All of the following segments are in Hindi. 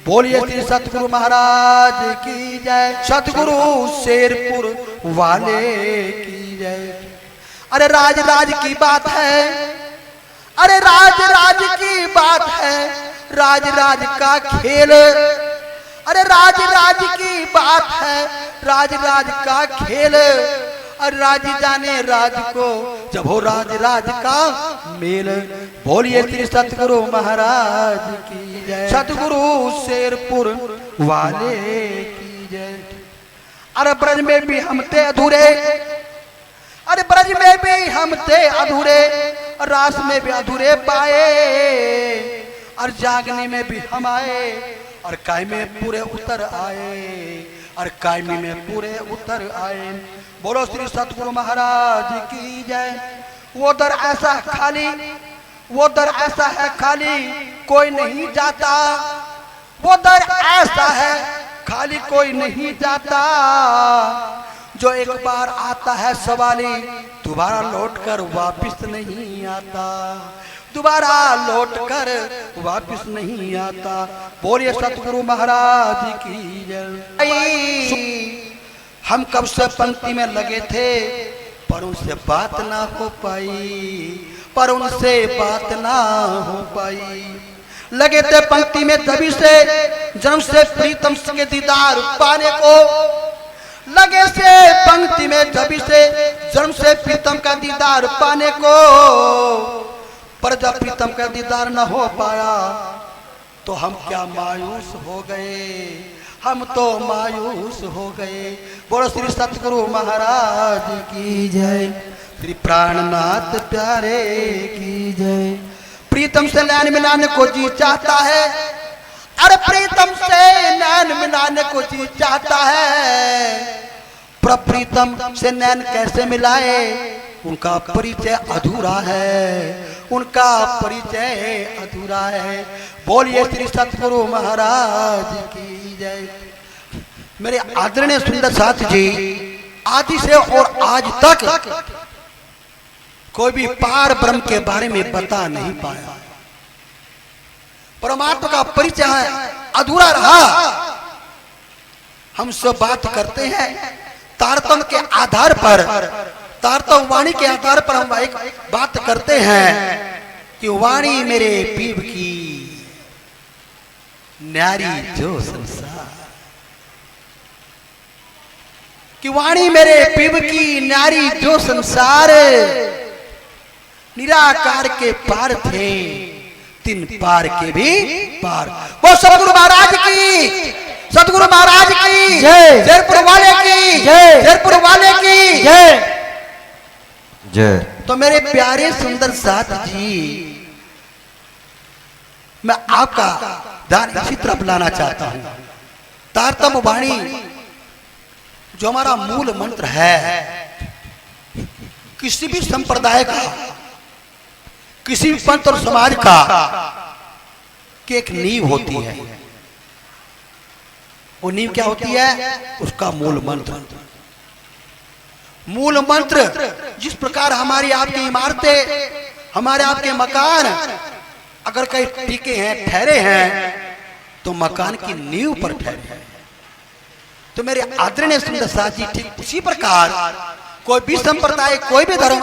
बोलिए श्री सतगुरु महाराज की जय, सतगुरु शेरपुर वाले की जय। अरे राज राज की बात है, अरे राज राज की बात है, राज राज का खेल। अरे राज राज की बात है, राज राज का खेल। और राज जाने राज को जब हो राज राज का मेल। बोलिए श्री सतगुरु महाराज की जय, सतगुरु शेरपुर वाले की जय। अरे ब्रज में भी हम थे अधूरे, अरे ब्रज में भी हम थे अधूरे, रास में भी अधूरे पाए। और जागने में भी हम आए, और काय में पूरे उतर आए, और कायमी में पूरे उतर आए। बोलो श्री सतगुरु महाराज की जय। वो दर ऐसा खाली, वो दर ऐसा है खाली, कोई नहीं जाता। वो दर ऐसा है खाली, कोई नहीं जाता। जो एक बार आता है सवाली, दोबारा लौटकर वापस नहीं आता, दोबारा लौटकर वापस नहीं आता। बोलिए सतगुरु महाराज की जय। हम कब से पंक्ति में लगे थे, पर उनसे बात ना हो पाई, पर उनसे बात ना हो पाई। लगे थे पंक्ति में तभी से, जन्म से प्रीतम के दीदार पाने को। लगे से पंक्ति में तभी से, जन्म से प्रीतम का दीदार पाने को। पर जब प्रीतम का दीदार न हो पाया, तो हम क्या मायूस हो गए, हम तो मायूस हो गए। बोलो श्री सतगुरु महाराज की जय, श्री प्राणनाथ प्यारे की जय। प्रीतम से नैन मिलाने को जी चाहता है, अरे प्रीतम से नैन मिलाने को जी चाहता है। पर प्रीतम से नैन कैसे मिलाए, उनका परिचय अधूरा है, उनका परिचय अधूरा है। बोलिए श्री सतगुरु महाराज की जय। मेरे आदरणीय सुंदर साथी जी, आदि से और आज तक कोई भी पार ब्रह्म के बारे में बता नहीं पाया। परमात्मा का परिचय अधूरा रहा। हम सब बात करते हैं तारतम्य के आधार पर, तारतम्य वाणी के आधार पर हम एक बात करते हैं कि वाणी मेरे पीब की न्यारी जो संसार, कि वाणी मेरे पीब की न्यारी जो संसार। निराकार के पार थे, तीन पार के भी पार। वो सतगुरु महाराज की, सतगुरु महाराज की जय, शेरपुर वाले की जय, शेरपुर वाले की जय जय। तो मेरे प्यारे सुंदर साथ जी, मैं आपका ध्यान इसी तरफ लाना चाहता हूं। तारतम्य वाणी जो हमारा मूल मंत्र है, किसी भी संप्रदाय का, किसी भी पंथ और समाज का की एक नींव होती है। वो नींव क्या होती है? उसका मूल मंत्र। मूल मंत्र जिस प्रकार हमारी आपकी इमारतें, हमारे आपके मकान अगर कहीं टिके हैं, ठहरे हैं, तो मकान की नींव पर ठहरे हैं। तो मेरे आदरणीय सुंदर साथी, ठीक उसी प्रकार कोई भी संप्रदाय, कोई भी धर्म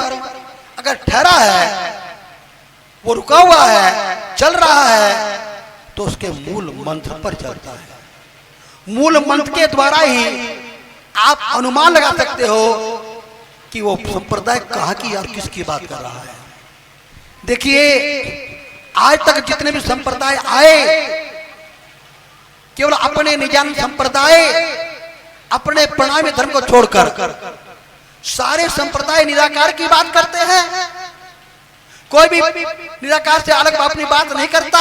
अगर ठहरा है, वो रुका हुआ है, चल रहा है, तो उसके मूल मंत्र पर चलता है। मूल मंत्र के द्वारा ही आप अनुमान लगा सकते हो कि वो संप्रदाय कहाँ की और किसकी बात कर रहा है। देखिए, आज तक जितने भी संप्रदाय आए, केवल अपने निजान संप्रदाय, अपने प्रणामी धर्म को छोड़कर सारे संप्रदाय निराकार की बात करते हैं। कोई भी निराकार से अलग अपनी बात नहीं करता।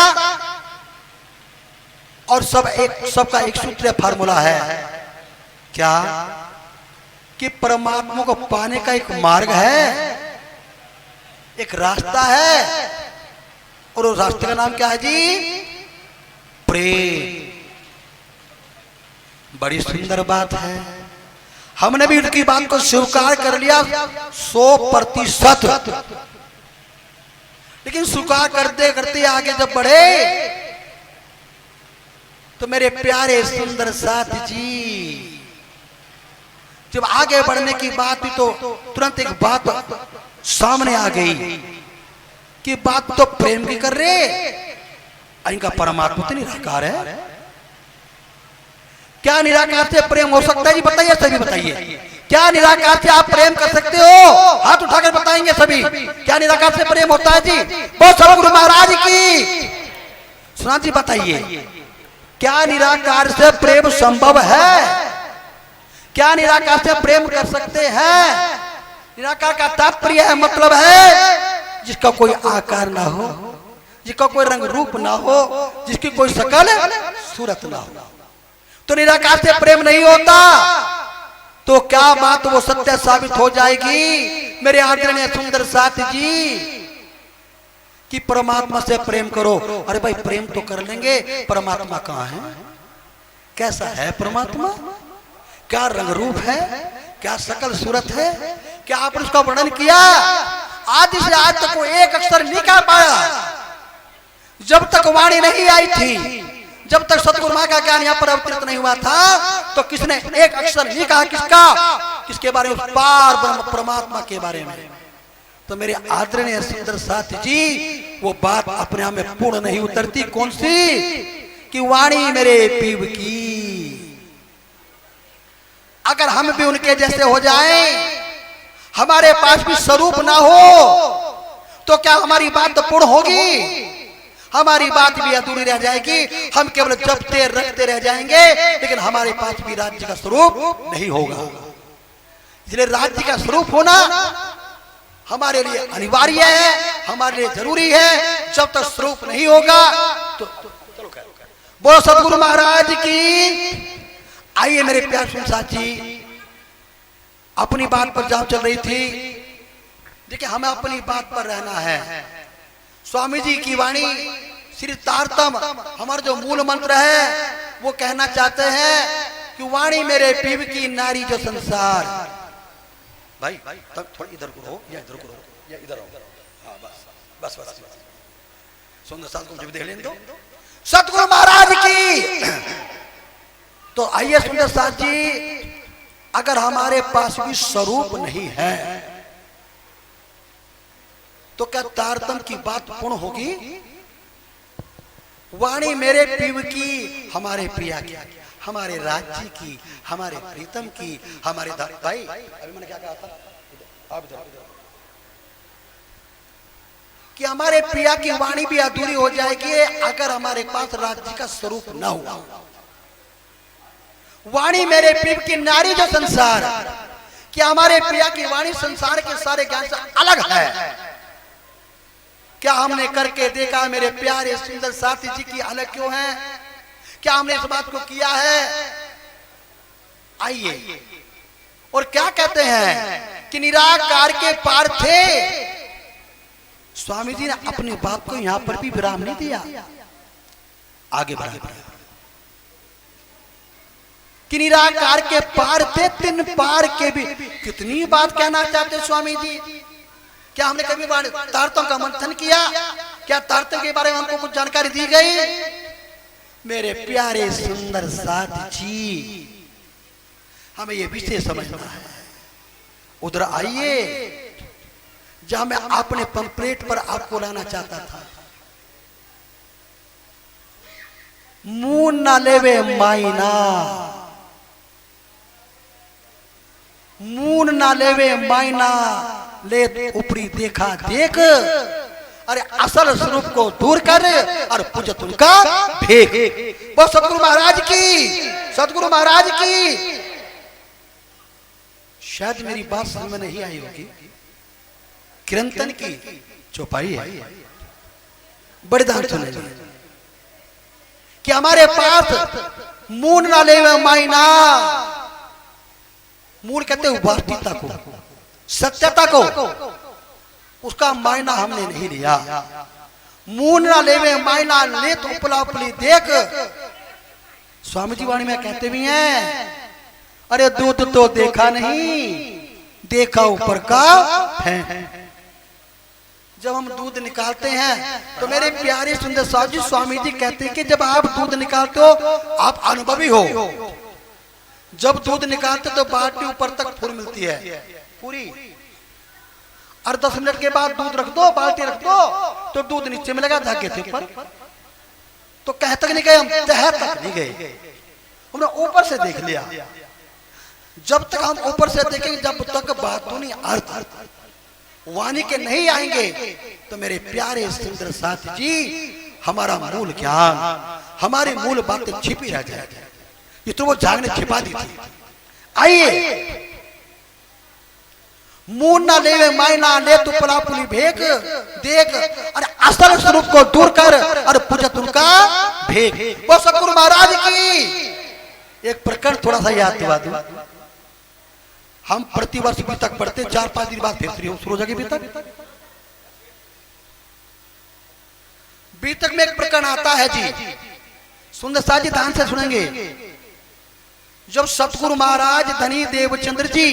और सबका एक सूत्र फार्मूला है, क्या? कि परमात्मा को पाने का एक मार्ग है, एक रास्ता है, और उस रास्ते का नाम क्या है जी? प्रेम। बड़ी सुंदर बात है। हमने भी उनकी बात को स्वीकार कर लिया 100%। लेकिन स्वीकार करते करते आगे जब बढ़े, तो मेरे प्यारे सुंदर साथ जी, जब आगे बढ़ने की बात हुई तो तुरंत एक बात सामने आ गई कि बात तो प्रेम की कर रहे, इनका परमात्मा तो निराकार है। क्या निराकार से प्रेम हो सकता है जी? बताइए सभी, बताइए क्या निराकार से आप प्रेम कर सकते हो? हाथ उठाकर बताएंगे सभी, क्या निराकार से प्रेम होता है जी? बहुत सदगुरु महाराज की। सुना जी, बताइए क्या निराकार से प्रेम संभव है? क्या निराकार से प्रेम कर सकते हैं? निराकार का तात्पर्य है, मतलब है जिसका कोई आकार ना हो, जिसका कोई रंग रूप ना हो, जिसकी कोई शकल सूरत ना हो, तो निराकार से प्रेम नहीं होता। तो क्या बात वो सत्य साबित हो जाएगी मेरे आदरणीय सुंदर साथ जी कि परमात्मा से प्रेम करो। अरे भाई प्रेम तो कर लेंगे, परमात्मा कहाँ है? कैसा है परमात्मा? क्या रंग रूप है? क्या शकल सूरत है? क्या आपने उसका वर्णन किया? आदि से आज तक वो एक अक्षर नहीं कह पाया। जब तक वाणी नहीं आई थी, जब तक सतगुरु मां का ज्ञान यहाँ पर अवतरित नहीं हुआ था, तो किसने एक अक्षर नहीं कहा। किसका? किसके बारे में? पार ब्रह्म परमात्मा के बारे में। तो मेरे आदरणीय सुंदर साथी जी, वो बात अपने आप में पूर्ण नहीं उतरती। कौन सी? कि वाणी मेरे पीव की। अगर हम भी उनके जैसे हो जाएं, हमारे पास भी स्वरूप ना हो, तो क्या हमारी बात तो पूर्ण होगी? हमारी बात भी अधूरी रह जाएगी। हम केवल जपते रखते रह जाएंगे, लेकिन हमारे पास भी राज्य का स्वरूप नहीं होगा। इसलिए राज्य का स्वरूप होना हमारे लिए अनिवार्य है, हमारे लिए जरूरी है। जब तक स्वरूप नहीं होगा तो बोलो सतगुरु महाराज की। आइए मेरे प्यारे साथी, अपनी बात पर जहां चल रही थी, देखिए हमें अपनी बात पर रहना है। स्वामी जी की वाणी श्री तारतम, हमारा जो मूल मंत्र है, वो कहना चाहते हैं कि वाणी मेरे पीव की, नारी जो संसार। भाई तब थोड़ा इधर को रहो, या इधर को रहो, या इधर आओ। हाँ बस बस बस, सुंदर साथ को मुझे देख लेने दो। सतगुरु महाराज की। तो आइए सुंदर साथ जी, अगर हमारे पास भी स्वरूप नहीं है, तो क्या तारतम की बात पूर्ण होगी? वाणी मेरे पीव की, हमारे प्रिया की, हमारे राज्य की, हमारे प्रीतम की, हमारे भाई अभी मैंने क्या कहा था? आप कि हमारे प्रिया की वाणी भी अधूरी हो जाएगी अगर हमारे पास राज्य का स्वरूप न हुआ। वाणी मेरे पीव की, नारी जो संसार। क्या हमारे प्रिया की वाणी संसार के सारे ज्ञान से अलग है? क्या हमने करके देखा मेरे प्यारे सुंदर साथी जी की अलग क्यों है? क्या हमने इस बात को किया है? आइए, और क्या कहते हैं कि निराकार के पार थे। स्वामी जी ने अपनी बात को यहां पर भी विराम नहीं दिया, आगे बढ़ा कि निराकार के पार थे, तीन पार के भी। कितनी बात कहना चाहते स्वामी जी? क्या हमने कभी तारतम का मंथन किया? क्या तारतम के बारे में हमको कुछ जानकारी दी गई? मेरे प्यारे सुंदर साथ जी, हमें यह विषय समझना है। उधर आइए जहां मैं अपने पंपलेट पर आपको लाना चाहता था। मुंह ना लेवे माइना, मुंह ना लेवे माइना, ले ऊपरी देखा देख। अरे असल स्वरूप को दूर कर और पूजत उनका भेख। वो सतगुरु महाराज की, सतगुरु महाराज की। शायद मेरी बात समझ में नहीं आई होगी। किरंतन की चौपाई है, बड़े ध्यान सुने कि हमारे पास मूल ना ले मायना। मूल कहते हैं वास्तविकता को, सत्यता को, उसका मायना हमने नहीं लिया। मूल ना लेवे मायना, ले तो उपला उपली देख। स्वामी जी वाणी में कहते भी हैं, अरे दूध तो देखा नहीं, देखा ऊपर का है। जब हम दूध निकालते हैं तो मेरे प्यारे सुंदर साहब जी स्वामी जी कहते हैं कि जब आप दूध निकालते हो आप अनुभवी हो। जब दूध निकालते तो बाल्टी ऊपर तक फुल मिलती है पूरी, और 10 मिनट के बाद दूध रख दो, बाल्टी रख दो तो दूध नीचे मिलेगा धागे से ऊपर। तो कह तक नहीं गए हम, तह तक नहीं गए, हमने ऊपर से देख लिया। जब तक हम ऊपर से देखेंगे जब तक बातों नहीं अर्थ वाणी के नहीं आएंगे तो मेरे प्यारे सुंदर साथी जी हमारा मूल ज्ञान, हमारी मूल बातें छिपी रह जाएगी। ये तो वो जाग ने छिपा दी थी। आइए मुंह ना ले माय ना ले तू पला पुली भेक देख, अरे असल स्वरूप को दूर कर और पूजत उनका भेक। वो सतगुरु महाराज की एक प्रकरण थोड़ा सा याद दिला दूं। हम प्रतिवर्ष बीतक पढ़ते, 4-5 दिन बाद फिर शुरू हो जाएगी बीतक। बीतक में एक प्रकरण आता है जी, सुंदर साथ जी ध्यान से सुनेंगे। जब सतगुरु महाराज धनी देवचंद्र जी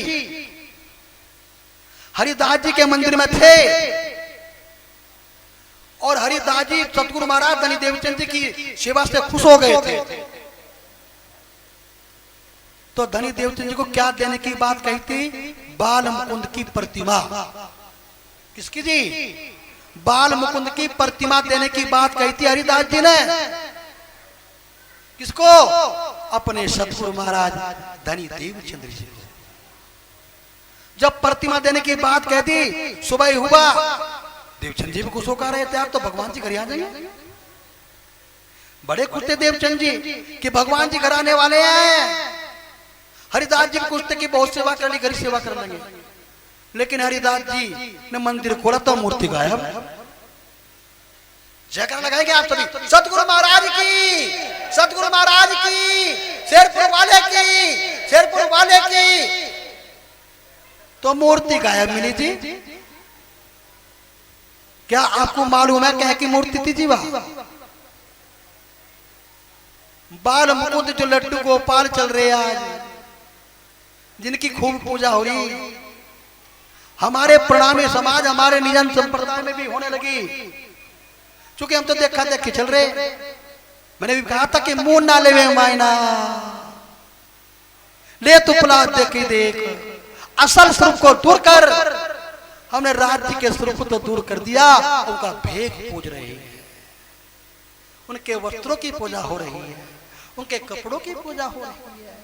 हरिदास जी के मंदिर में थे और हरिदास जी सतगुरु महाराज धनी देवचंद्र जी की सेवा से खुश हो गए थे, तो धनी देवचंद्र जी को क्या देने की बात कही थी? बाल मुकुंद की प्रतिमा। किसकी जी? बाल मुकुंद की प्रतिमा देने की बात कही थी हरिदास जी ने। किसको? अपने सतगुरु महाराज धनी देवचंद्र जी को। जब प्रतिमा देने की बात कह दी, सुबह हुआ, देवचंद्र जी भी खुश होकर रहे थे, आप तो भगवान जी घर आ जाएंगे। बड़े खुश थे देवचंद्र जी कि भगवान जी घर आने वाले हैं। हरिदास जी पूछते कि बहुत सेवा कर ली, गरीब सेवा कर लेंगे, लेकिन हरिदास जी ने मंदिर खोला तो मूर्ति गायब। जयकार लगाएंगे आप सभी सतगुरु महाराज की, सतगुरु महाराज की, शेरपुर वाले की, शेरपुर वाले की। तो मूर्ति गायब मिली थी। क्या आपको मालूम है कह की मूर्ति थी जी? वहां बाल मुकुंद जो लड्डू गोपाल चल रहे आज, जिनकी खूब पूजा हो रही, हमारे प्रणामी समाज, हमारे निजन संप्रदाय में भी होने लगी। क्योंकि हम तो देखा देखी चल रहे। मैंने भी कहा था कि मुंह ना ले मायना ले तू पला देखी देख, असल स्वरूप को दूर कर। हमने राज्य के स्वरूप तो दूर कर दिया, उनका भेद पूज रहे हैं, उनके वस्त्रों की पूजा हो रही है, उनके कपड़ों की पूजा हो रही है।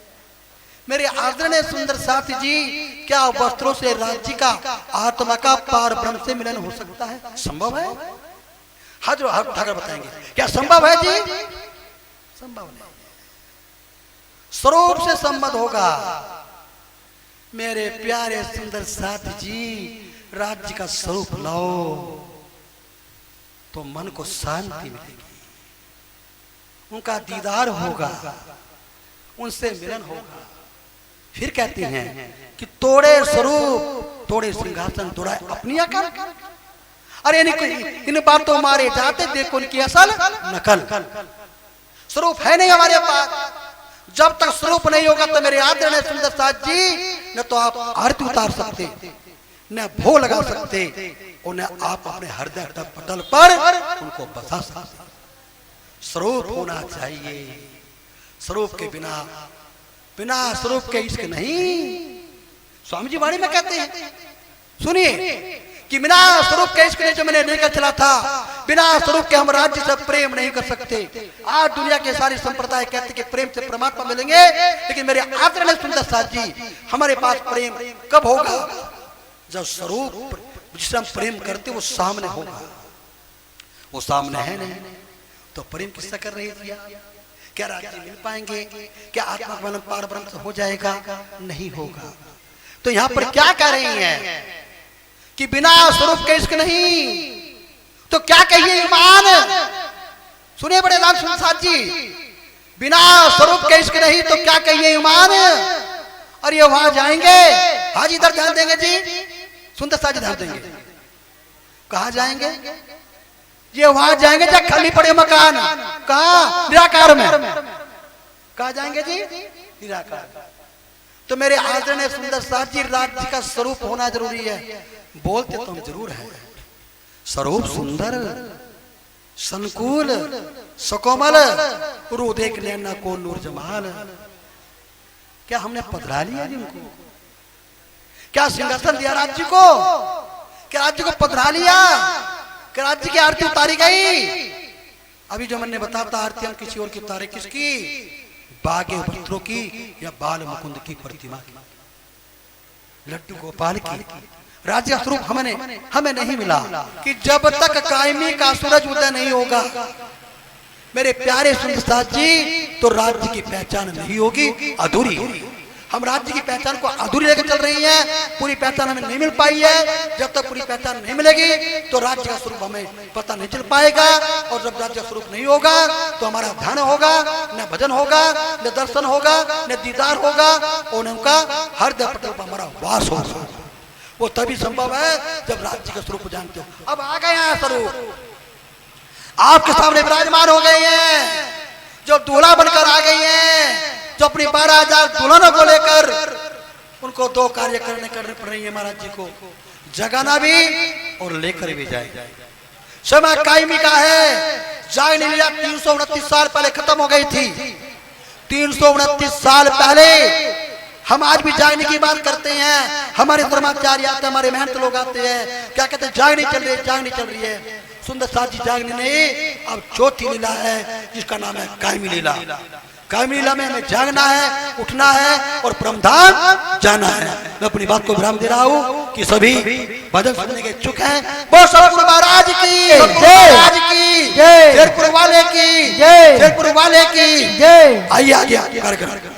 मेरे आदरणीय सुंदर साथी जी, क्या वस्त्रों से राज्य का, आत्मा का पार ब्रह्म से मिलन हो सकता है? संभव है? हाजिर ठाकर बताएंगे क्या संभव है जी? संभव नहीं। स्वरूप से संबंध होगा। मेरे प्यारे सुंदर साथी जी, राज्य का स्वरूप लाओ तो मन को शांति मिलेगी, उनका दीदार होगा, उनसे मिलन होगा। फिर कहते हैं कि तोड़े स्वरूप तोड़े सिंहासन, तोड़ा अपनी अकल। अरे इन बातों मारे जाते, देखो उनकी असल नकल। स्वरूप है नहीं हमारे पास। जब तक स्वरूप नहीं होगा तो मेरे आदरणीय सुंदर साथ जी, न तो आप आरती उतार सकते, न भोग लगा सकते, और न आप अपने हृदय पटल पर उनको बसा सकते। स्वरूप होना चाहिए। स्वरूप के बिना, बिना स्वरूप के इश्क नहीं। स्वामी जी वाणी में कहते हैं, सुनिए, कि बिना स्वरूप के इश्क ने जो मैंने लेकर चला था, बिना स्वरूप के हम राज्य से प्रेम नहीं कर सकते। आज दुनिया के सारे संप्रदाय कहते हैं कि प्रेम से परमात्मा मिलेंगे, लेकिन मेरे आदरणीय सुंदर साथ जी, हमारे पास प्रेम कब होगा? जब स्वरूप जिससे हम प्रेम करते वो सामने होगा। वो सामने है नहीं तो प्रेम किससे कर रही थी? क्या राज्य मिल पाएंगे? क्या आत्मा का पार ब्रह्म से हो जाएगा? नहीं होगा। तो यहाँ पर क्या कह रही हैं कि बिना स्वरूप के इश्क नहीं, तो क्या कहिए ईमान। सुनिए बड़े लाल सुनसाद जी, बिना स्वरूप के इश्क नहीं तो क्या कहिए ईमान। और ये वहां जाएंगे, हाजी इधर ध्यान देंगे जी, सुंदर साजी ध्यान देंगे। कहा जाएंगे? ये वहां जाएंगे जब खाली पड़े मकान। कहा? निराकार में। कहा जाएंगे जी? निराकार। तो मेरे आदरणीय सुंदर साथ जी, राज्य का स्वरूप होना जरूरी है। बोलते तो हम जरूर हैं, स्वरूप सुंदर संकुल सकोमल, रू देख लेना को नूर जमाल। क्या हमने पधरा लिया जिनको? क्या सिंहासन दिया राज्य को? क्या राज्य को पधरा लिया? क्या राज्य की आरती उतारी गई? अभी जो मैंने बताया था आरती हम किसी और की उतारे, किसकी? बागे वस्त्रों की या बाल मुकुंद की प्रतिमा की, लड्डू गोपाल की। राज्य स्वरूप हमें नहीं मिला कि जब तक कायमी का सूरज उदय नहीं होगा मेरे प्यारे सुंदर साथ जी, तो राज्य की पहचान नहीं होगी, अधूरी होगी। हम राज्य की पहचान को अधूरी लेकर चल रही हैं, पूरी पहचान हमें नहीं मिल पाई है। जब तक पूरी पहचान नहीं मिलेगी तो राज्य का स्वरूप हमें पता नहीं चल पाएगा। और जब राज्य का स्वरूप नहीं होगा तो हमारा ध्यान होगा, न भजन होगा, न दर्शन होगा, न दीदार होगा, और उनका हृदय पटल पर हमारा वास होगा। वो तभी संभव है जब राज्य का स्वरूप जानते हो। अब आ गए हैं स्वरूप, आपके सामने विराजमान हो गए हैं, जो दूल्हा बनकर आ गई हैं, जो अपनी 12,000 दुल्हनों को लेकर उनको 2 कार्य करने पड़ रही है महाराज जी को, जगाना भी और लेकर भी जाए। समय कायमी का है। जागने लीला 329 साल पहले खत्म हो गई थी। 329 साल पहले हम आज भी जागने की बात करते हैं। हमारे धर्माचार्य आते हैं, हमारे महंत लोग आते हैं, क्या कहते हैं? जागनी चल रही है, जागनी चल रही है। सुंदर साथ जी जागने नहीं, अब चौथी लीला है जिसका नाम है कायमी लीला। कायमी लीला में हमें जागना है, उठना है और परमधाम जाना है। मैं अपनी बात को विराम दे रहा हूँ कि सभी भजन सुनने के इच्छुक हैं। वो सतगुरु महाराज की महाराज की, शेरपुर वाले की, शेरपुर वाले की। आइए आगे कार्यक्रम।